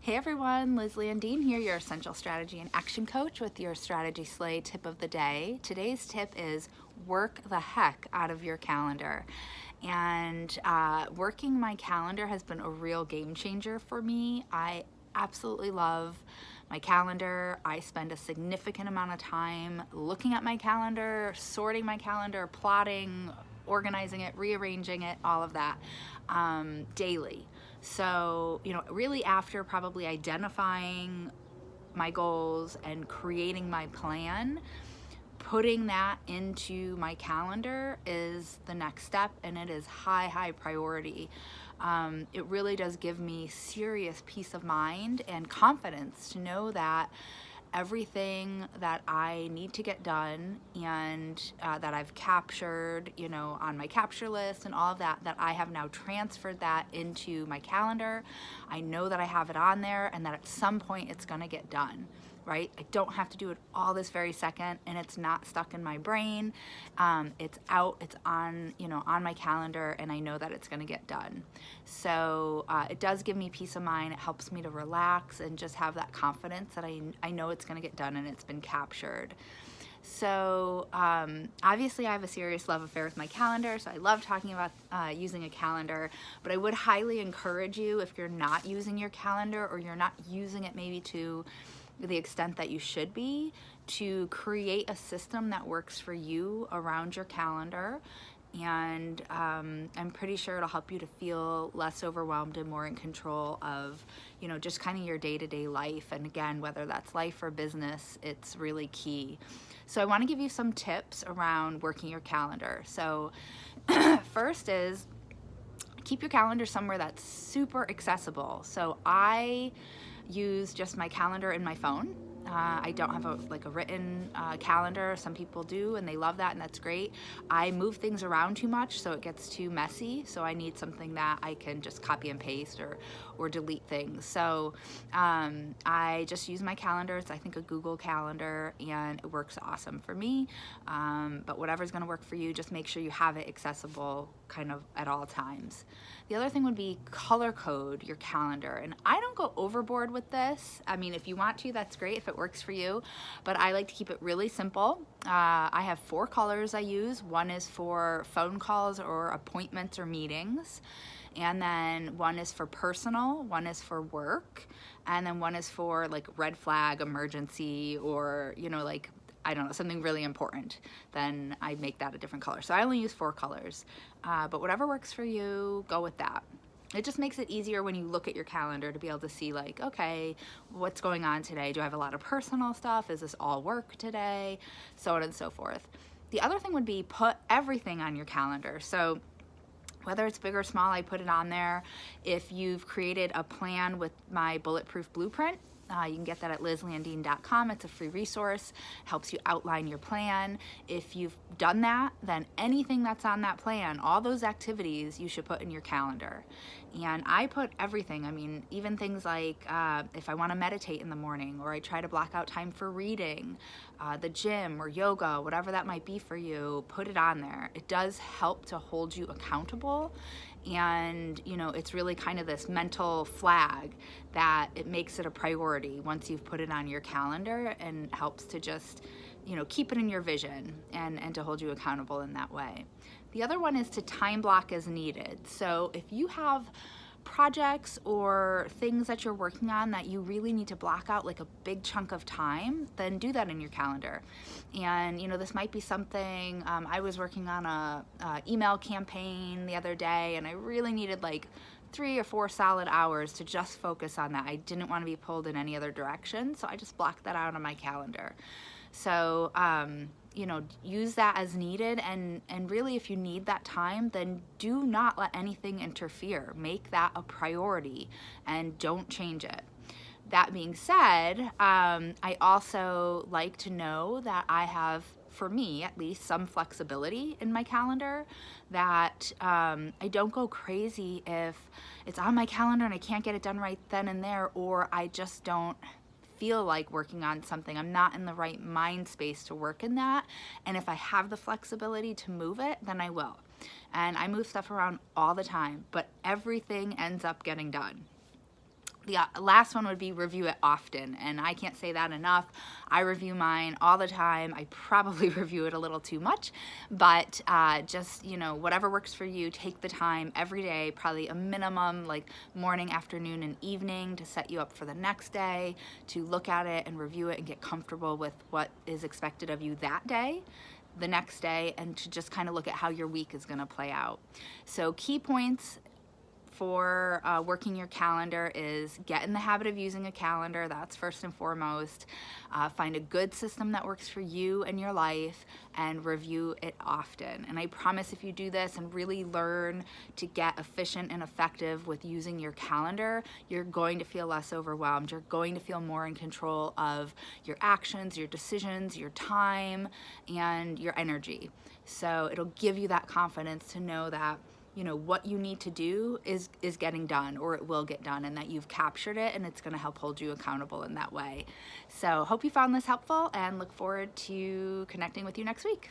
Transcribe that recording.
Hey everyone, Liz Landine here, your Essential Strategy and Action Coach with your Strategy Slay tip of the day. Today's tip is work the heck out of your calendar. And working my calendar has been a real game changer for me. I absolutely love my calendar. I spend a significant amount of time looking at my calendar, sorting my calendar, plotting, organizing it, rearranging it, all of that daily. So, really after probably identifying my goals and creating my plan, putting that into my calendar is the next step, and it is high priority. It really does give me serious peace of mind and confidence to know that everything that I need to get done and that I've captured, on my capture list and all of that, that I have now transferred that into my calendar. I know that I have it on there and that at some point it's going to get done. Right? I don't have to do it all this very second, and it's not stuck in my brain. It's out, it's on, on my calendar, and I know that it's going to get done. So it does give me peace of mind. It helps me to relax and just have that confidence that I know it's going to get done and it's been captured. So obviously I have a serious love affair with my calendar, so I love talking about using a calendar, but I would highly encourage you, if you're not using your calendar or you're not using it maybe to the extent that you should be, to create a system that works for you around your calendar. And I'm pretty sure it'll help you to feel less overwhelmed and more in control of, just kind of your day-to-day life. And again, whether that's life or business, it's really key. So I want to give you some tips around working your calendar. So first is keep your calendar somewhere that's super accessible. So I use just my calendar in my phone. I don't have a written calendar. Some people do, and they love that, and that's great. I move things around too much, so it gets too messy. So I need something that I can just copy and paste or delete things. So I just use my calendar. It's, I think, a Google Calendar, and it works awesome for me. But whatever's going to work for you, just make sure you have it accessible kind of at all times. The other thing would be color code your calendar. And I don't go overboard with this. I mean, if you want to, that's great if it works for you. But I like to keep it really simple. I have 4 colors I use. One is for phone calls or appointments or meetings. And then one is for personal, one is for work, and then one is for red flag, emergency, or, I don't know, something really important, then I make that a different color. So I only use 4 colors, but whatever works for you, go with that. It just makes it easier when you look at your calendar to be able to see okay, what's going on today? Do I have a lot of personal stuff? Is this all work today? So on and so forth. The other thing would be put everything on your calendar. So whether it's big or small, I put it on there. If you've created a plan with my Bulletproof Blueprint, you can get that at lizlandine.com. It's a free resource, helps you outline your plan. If you've done that, then anything that's on that plan, all those activities, you should put in your calendar. And I put everything. I mean, even things like if I want to meditate in the morning, or I try to block out time for reading, the gym or yoga, whatever that might be for you, put it on there. It does help to hold you accountable. And it's really kind of this mental flag that it makes it a priority once you've put it on your calendar, and helps to just keep it in your vision and to hold you accountable in that way. The other one is to time block as needed. So if you have projects or things that you're working on that you really need to block out a big chunk of time, then do that in your calendar. And this might be something, I was working on a email campaign the other day, and I really needed 3 or 4 solid hours to just focus on that. I didn't want to be pulled in any other direction, so I just blocked that out on my calendar. So use that as needed, and really, if you need that time, then do not let anything interfere. Make that a priority and don't change it. That being said, I also like to know that I have, for me at least, some flexibility in my calendar, that I don't go crazy if it's on my calendar and I can't get it done right then and there, or I just don't feel like working on something. I'm not in the right mind space to work in that. And if I have the flexibility to move it, then I will. And I move stuff around all the time, but everything ends up getting done. The last one would be review it often, and I can't say that enough. I review mine all the time. I probably review it a little too much, but just, you know, whatever works for you, take the time every day, probably a minimum like morning, afternoon, and evening to set you up for the next day, to look at it and review it and get comfortable with what is expected of you that day, the next day, and to just kind of look at how your week is going to play out. So key points for working your calendar is get in the habit of using a calendar. That's first and foremost. Find a good system that works for you and your life, and review it often. And I promise if you do this and really learn to get efficient and effective with using your calendar, you're going to feel less overwhelmed. You're going to feel more in control of your actions, your decisions, your time, and your energy. So it'll give you that confidence to know that, you know, what you need to do is getting done, or it will get done, and that you've captured it, and it's going to help hold you accountable in that way. So hope you found this helpful, and look forward to connecting with you next week.